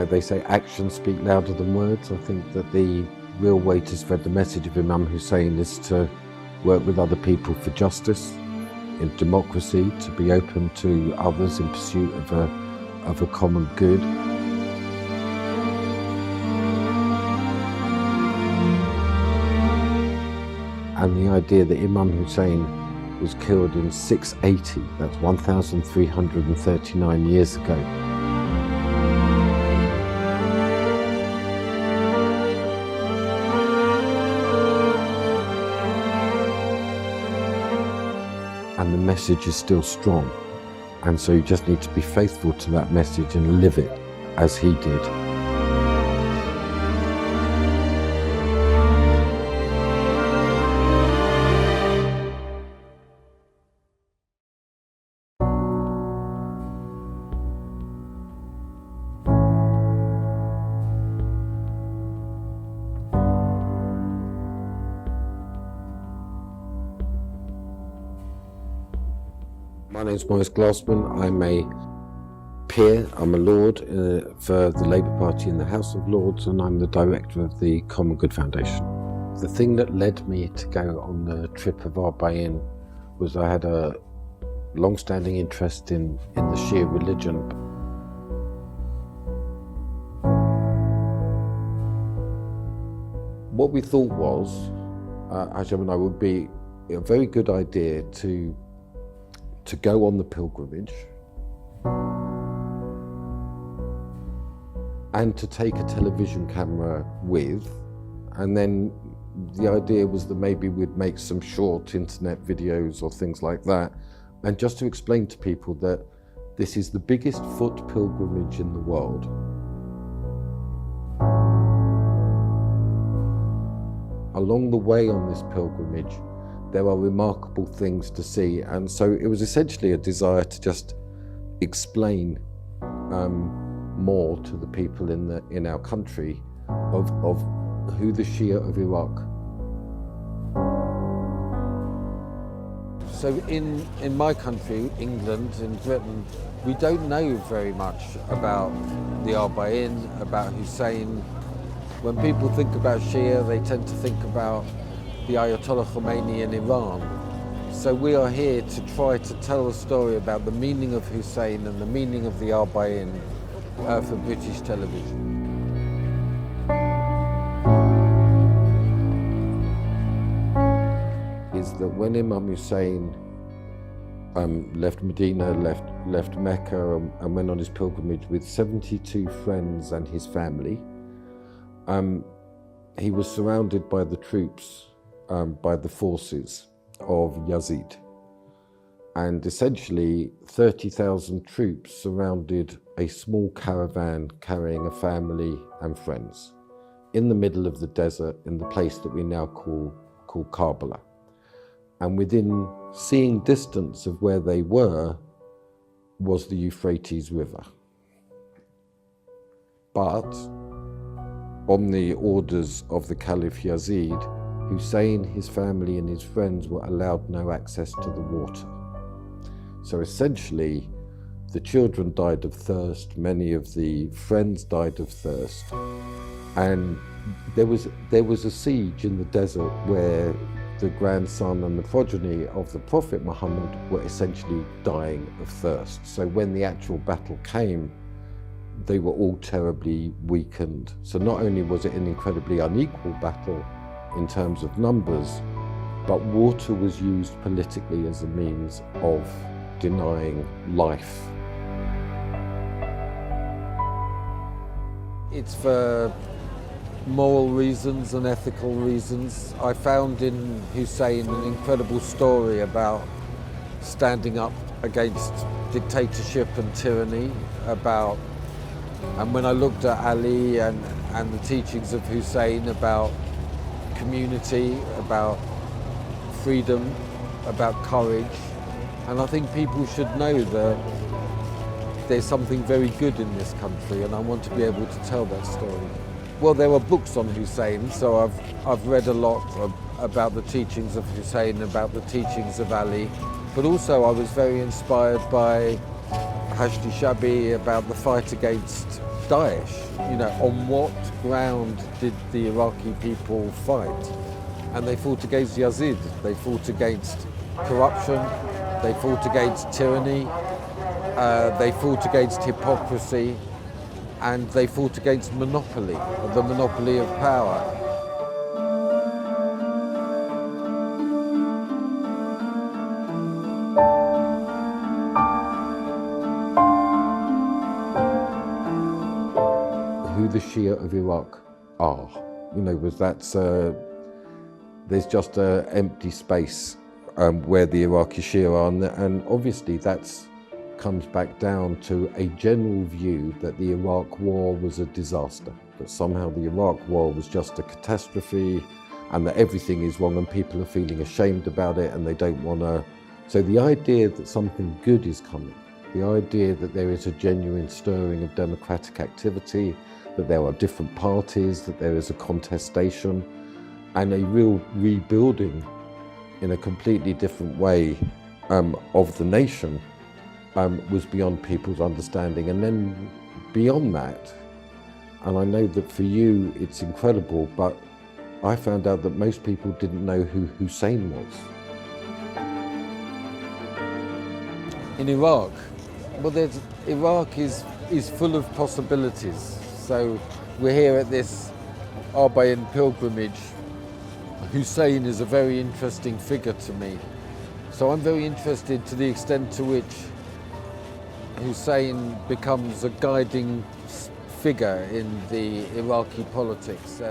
they say actions speak louder than words. I think that the real way to spread the message of Imam Hussein is to work with other people for justice, in democracy, to be open to others in pursuit of a common good. And the idea that Imam Hussein was killed in 680, that's 1,339 years ago. And the message is still strong. And so you just need to be faithful to that message and live it as he did. My name is Mori's Glosman. I'm a peer, I'm a Lord for the Labour Party in the House of Lords, and I'm the director of the Common Good Foundation. The thing that led me to go on the trip of Arbain was I had a long-standing interest in the Shia religion. What we thought was, Ajam and I, would be a very good idea to go on the pilgrimage and to take a television camera with, and then the idea was that maybe we'd make some short internet videos or things like that, and just to explain to people that this is the biggest foot pilgrimage in the world. Along the way on this pilgrimage, there are remarkable things to see, and so it was essentially a desire to just explain more to the people in our country of who the Shia of Iraq. So in my country, England, in Britain, we don't know very much about the Arbain, about Hussein. When people think about Shia, they tend to think about the Ayatollah Khomeini in Iran. So we are here to try to tell a story about the meaning of Hussein and the meaning of the Arbain for British television. Is that when Imam Hussein left Medina, left Mecca and went on his pilgrimage with 72 friends and his family, he was surrounded by the troops, by the forces of Yazid. And essentially 30,000 troops surrounded a small caravan carrying a family and friends in the middle of the desert in the place that we now call Karbala. And within seeing distance of where they were was the Euphrates River. But on the orders of the Caliph Yazid, Hussein, his family and his friends were allowed no access to the water. So essentially, the children died of thirst, many of the friends died of thirst, and there was a siege in the desert where the grandson and the progeny of the Prophet Muhammad were essentially dying of thirst. So when the actual battle came, they were all terribly weakened. So not only was it an incredibly unequal battle in terms of numbers, but water was used politically as a means of denying life. It's for moral reasons and ethical reasons. I found in Hussein an incredible story about standing up against dictatorship and tyranny, and when I looked at Ali and the teachings of Hussein about community, about freedom, about courage, and I think people should know that there's something very good in this country, and I want to be able to tell that story. Well, there are books on Hussein, so I've read a lot about the teachings of Hussein, about the teachings of Ali, but also I was very inspired by Hashdi Shabi about the fight against Daesh. You know, on what ground did the Iraqi people fight? And they fought against Yazid, they fought against corruption, they fought against tyranny, they fought against hypocrisy, and they fought against monopoly, the monopoly of power. Who the Shia of Iraq are, you know, was that's there's just an empty space where the Iraqi Shia are, and obviously that's comes back down to a general view that the Iraq War was a disaster, that somehow the Iraq War was just a catastrophe and that everything is wrong and people are feeling ashamed about it and they don't want to. So the idea that something good is coming, the idea that there is a genuine stirring of democratic activity, that there are different parties, that there is a contestation and a real rebuilding in a completely different way of the nation was beyond people's understanding. And then beyond that, and I know that for you it's incredible, but I found out that most people didn't know who Hussein was. In Iraq, well, Iraq is full of possibilities. So we're here at this Arbaeen pilgrimage. Hussein is a very interesting figure to me. So I'm very interested to the extent to which Hussein becomes a guiding figure in the Iraqi politics.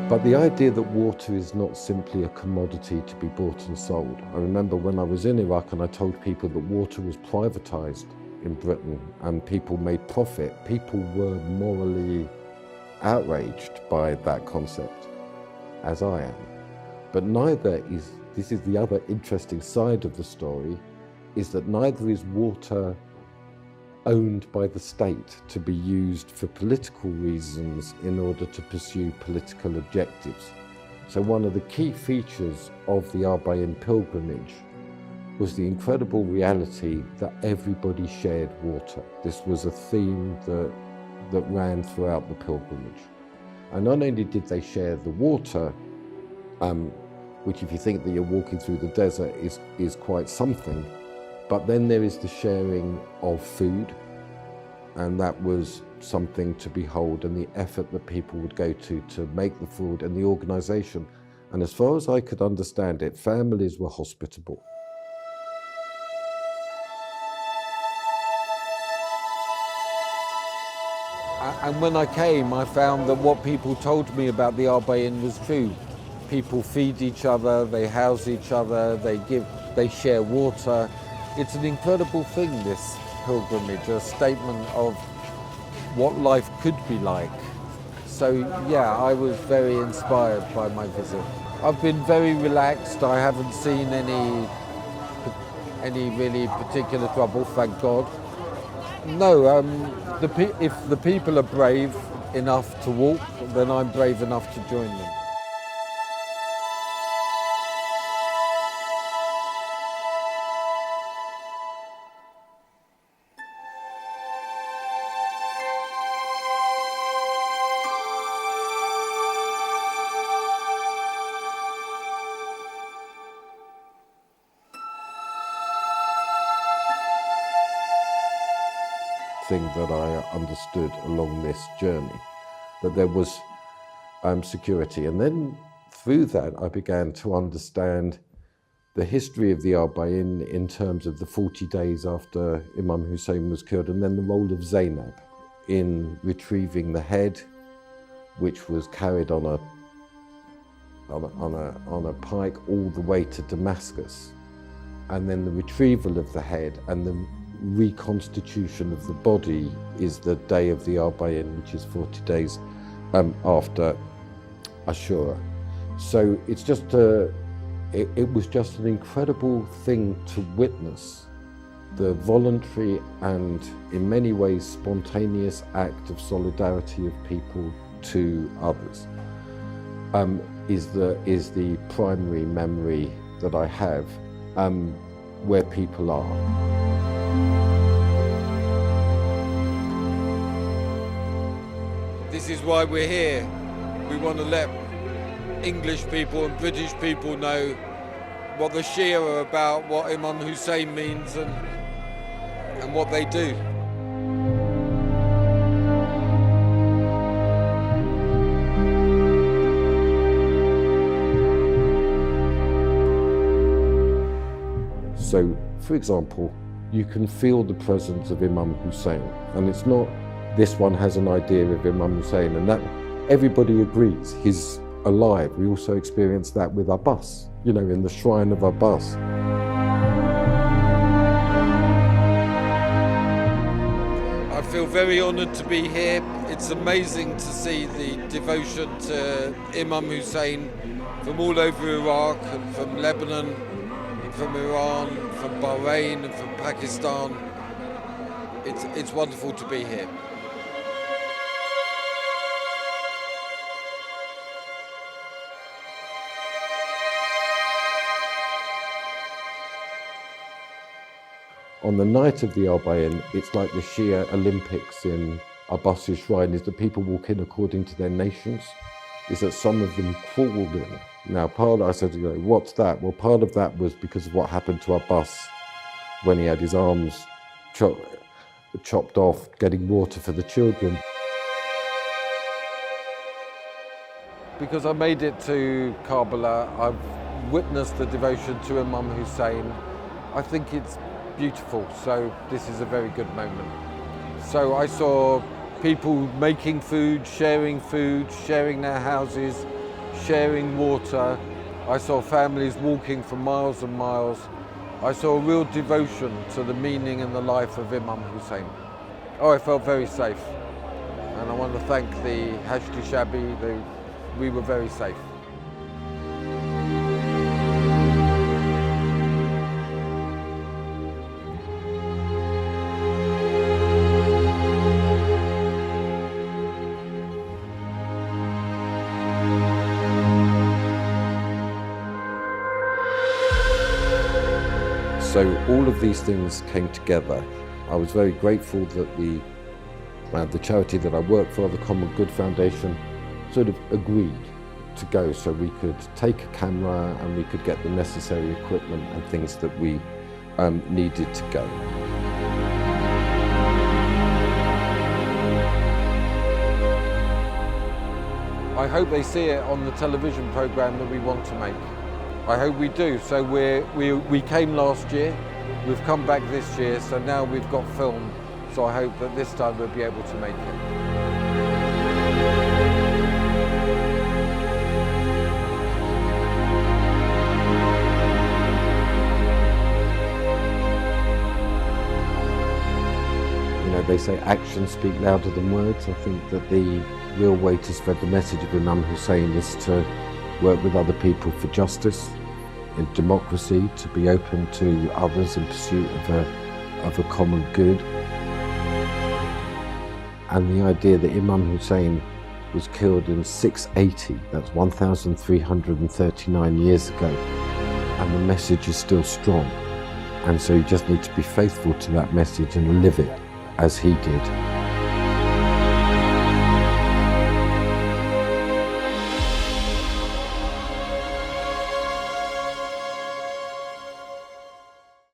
But the idea that water is not simply a commodity to be bought and sold. I remember when I was in Iraq and I told people that water was privatized in Britain and people made profit, people were morally outraged by that concept, as I am. But this is the other interesting side of the story, is that neither is water owned by the state to be used for political reasons in order to pursue political objectives. So one of the key features of the Arbaeen pilgrimage was the incredible reality that everybody shared water. This was a theme that ran throughout the pilgrimage. And not only did they share the water, which if you think that you're walking through the desert is quite something, but then there is the sharing of food, and that was something to behold, and the effort that people would go to make the food and the organisation. And as far as I could understand it, families were hospitable. And when I came, I found that what people told me about the Arbaeen was true. People feed each other, they house each other, they share water. It's an incredible thing, this pilgrimage, a statement of what life could be like. So yeah, I was very inspired by my visit. I've been very relaxed. I haven't seen any really particular trouble, thank God. No, if the people are brave enough to walk, then I'm brave enough to join them. Thing that I understood along this journey, that there was security. And then through that I began to understand the history of the Arbaeen in terms of the 40 days after Imam Hussein was killed, and then the role of Zainab in retrieving the head, which was carried on a pike all the way to Damascus, and then the retrieval of the head and the reconstitution of the body is the day of the Arbaeen, which is 40 days after Ashura. So it's just it was just an incredible thing to witness the voluntary and in many ways spontaneous act of solidarity of people to others. Is the primary memory that I have where people are. This is why we're here. We want to let English people and British people know what the Shia are about, what Imam Hussein means and what they do. So, for example, you can feel the presence of Imam Hussein, and it's not this one has an idea of Imam Hussein and that everybody agrees he's alive. We also experience that with Abbas, you know, in the shrine of Abbas. I feel very honoured to be here. It's amazing to see the devotion to Imam Hussein from all over Iraq and from Lebanon, and from Iran, from Bahrain and from Pakistan. It's wonderful to be here. On the night of the Arbaeen, it's like the Shia Olympics in Abbas's shrine, is that people walk in according to their nations, is that some of them crawled in. Now, I said, what's that? Well, part of that was because of what happened to Abbas when he had his arms chopped off, getting water for the children. Because I made it to Karbala, I've witnessed the devotion to Imam Hussein. I think it's beautiful, so this is a very good moment. So I saw people making food, sharing their houses, sharing water. I saw families walking for miles and miles. I saw a real devotion to the meaning and the life of Imam Hussein. Oh, I felt very safe. And I want to thank the Hashti Shabi, we were very safe. So all of these things came together. I was very grateful that the charity that I work for, the Common Good Foundation, sort of agreed to go so we could take a camera and we could get the necessary equipment and things that we needed to go. I hope they see it on the television programme that we want to make. I hope we do. So we came last year, we've come back this year, so now we've got film. So I hope that this time we'll be able to make it. You know, they say actions speak louder than words. I think that the real way to spread the message of Imam Hussein is to work with other people for justice, in democracy, to be open to others in pursuit of a common good. And the idea that Imam Hussein was killed in 680, that's 1,339 years ago, and the message is still strong. And so you just need to be faithful to that message and live it as he did.